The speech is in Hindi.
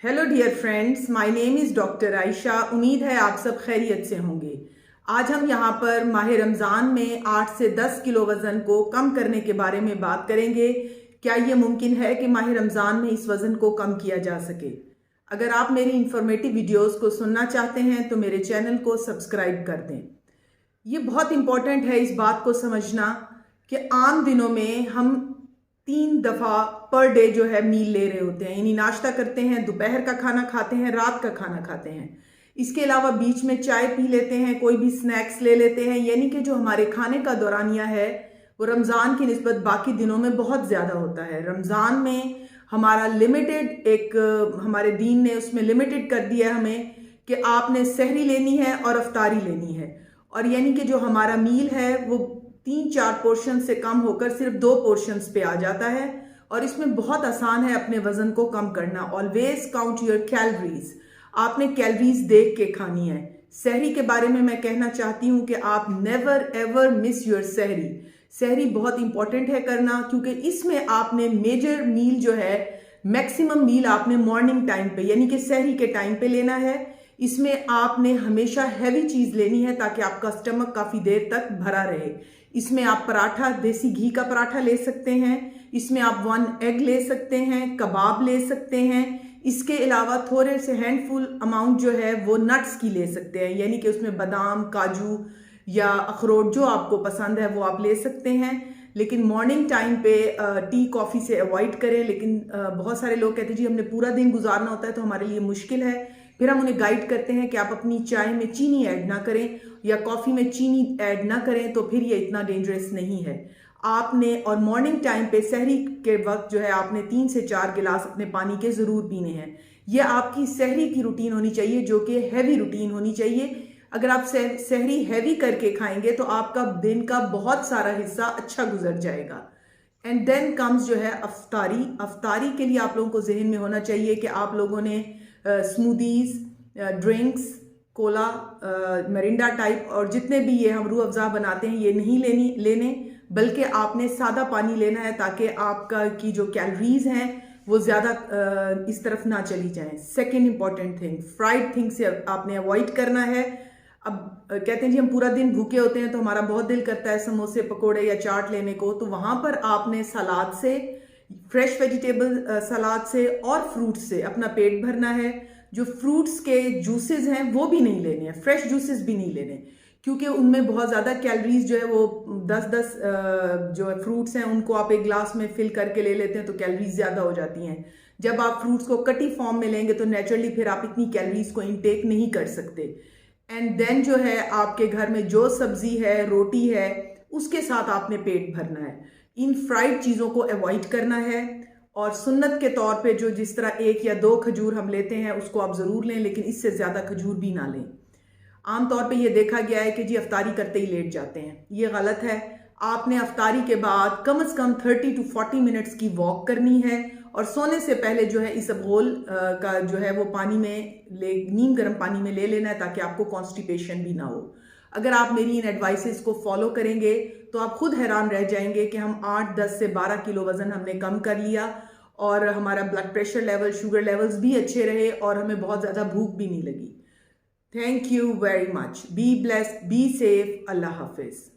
Hello dear friends, my name is doctor Ayesha. उम्मीद है आप सब खैरियत से होंगे। आज हम यहाँ पर माह रमज़ान में 8 से 10 किलो वज़न को कम करने के बारे में बात करेंगे। क्या ये मुमकिन है कि माह रमज़ान में इस वज़न को कम किया जा सके? अगर आप मेरी इंफॉर्मेटिव वीडियोस को सुनना चाहते हैं तो मेरे चैनल को सब्सक्राइब कर दें। ये बहुत इम्पॉर्टेंट है इस बात को समझना कि आम दिनों में हम 3 दफ़ा पर डे जो है मील ले रहे होते हैं, यानी नाश्ता करते हैं, दोपहर का खाना खाते हैं, रात का खाना खाते हैं। इसके अलावा बीच में चाय पी लेते हैं, कोई भी स्नैक्स ले लेते हैं, यानी कि जो हमारे खाने का दौरानिया है वो रमज़ान की निस्बत बाकी दिनों में बहुत ज़्यादा होता है। रमज़ान में हमारा लिमिटेड हमारे दीन ने उसमें लिमिटेड कर दिया है हमें कि आपने सहरी लेनी है और अफ्तारी लेनी है, और यानी कि जो हमारा मील है वो 3-4 पोर्शन से कम होकर सिर्फ 2 पोर्शंस पे आ जाता है। और इसमें बहुत आसान है अपने वजन को कम करना। Always count your calories. आपने कैलोरीज देख के खानी है। सहरी के बारे में मैं कहना चाहती हूँ कि आप नेवर एवर मिस योर सहरी। सहरी बहुत इंपॉर्टेंट है करना, क्योंकि इसमें आपने मेजर मील जो है, मैक्सिमम मील आपने मॉर्निंग टाइम पे यानी कि सहरी के टाइम पे लेना है। इसमें आपने हमेशा हैवी चीज लेनी है ताकि आपका स्टमक काफी देर तक भरा रहे। इसमें आप पराठा, देसी घी का पराठा ले सकते हैं, इसमें आप 1 एग ले सकते हैं, कबाब ले सकते हैं। इसके अलावा थोड़े से हैंडफुल अमाउंट जो है वो नट्स की ले सकते हैं, यानी कि उसमें बादाम, काजू या अखरोट जो आपको पसंद है वो आप ले सकते हैं। लेकिन मॉर्निंग टाइम पे टी कॉफ़ी से अवॉइड करें। लेकिन बहुत सारे लोग कहते हैं जी हमने पूरा दिन गुजारना होता है तो हमारे लिए मुश्किल है। फिर हम उन्हें गाइड करते हैं कि आप अपनी चाय में चीनी ऐड ना करें या कॉफ़ी में चीनी ऐड ना करें, तो फिर ये इतना डेंजरस नहीं है। आपने और मॉर्निंग टाइम पे सहरी के वक्त जो है आपने 3 से 4 गिलास अपने पानी के ज़रूर पीने हैं। ये आपकी सहरी की रूटीन होनी चाहिए, जो कि हैवी रूटीन होनी चाहिए। अगर आप सहरी हैवी करके खाएंगे तो आपका दिन का बहुत सारा हिस्सा अच्छा गुजर जाएगा। एंड देन कम्स जो है अफ्तारी। अफ्तारी के लिए आप लोगों को जहन में होना चाहिए कि आप लोगों ने smoothies, drinks, Cola, Mirinda type और जितने भी ये हम रूह अफ़ज़ा बनाते हैं ये नहीं लेने, बल्कि आपने सादा पानी लेना है ताकि आपका की जो कैलोरीज हैं वो ज़्यादा इस तरफ ना चली जाएं। Second important thing, fried thing से आपने अवॉइड करना है। अब कहते हैं जी हम पूरा दिन भूखे होते हैं तो हमारा बहुत दिल करता है समोसे, पकोड़े या चाट लेने को, तो वहां पर आपने सलाद से, फ्रेश वेजिटेबल सलाद से और फ्रूट से अपना पेट भरना है। जो फ्रूट्स के जूसेस हैं वो भी नहीं लेने हैं, फ्रेश जूसेस भी नहीं लेने, क्योंकि उनमें बहुत ज़्यादा कैलोरीज जो है वो 10-10 जो है फ्रूट्स हैं उनको आप एक ग्लास में फिल करके ले लेते हैं तो कैलोरीज ज़्यादा हो जाती हैं। जब आप फ्रूट्स को कटी फॉर्म में लेंगे तो नेचुरली फिर आप इतनी कैलोरीज को इनटेक नहीं कर सकते। एंड देन जो है आपके घर में जो सब्जी है, रोटी है, उसके साथ आपने पेट भरना है। इन फ्राइड चीज़ों को अवॉइड करना है। और सुन्नत के तौर पे जो जिस तरह 1 या 2 खजूर हम लेते हैं उसको आप ज़रूर लें, लेकिन इससे ज़्यादा खजूर भी ना लें। आमतौर पे ये देखा गया है कि जी अफ्तारी करते ही लेट जाते हैं, ये गलत है। आपने अफ्तारी के बाद कम से कम 30 to 40 मिनट्स की वॉक करनी है, और सोने से पहले जो है इसबगोल का जो है वो पानी में नीम गर्म पानी में ले लेना है ताकि आपको कॉन्स्टिपेशन भी ना हो। अगर आप मेरी इन एडवाइसेस को फॉलो करेंगे तो आप खुद हैरान रह जाएंगे कि हम 8, 10 से 12 किलो वजन हमने कम कर लिया, और हमारा blood pressure level, sugar levels भी अच्छे रहे, और हमें बहुत ज़्यादा भूख भी नहीं लगी। Thank you very much. Be blessed, be safe. Allah Hafiz.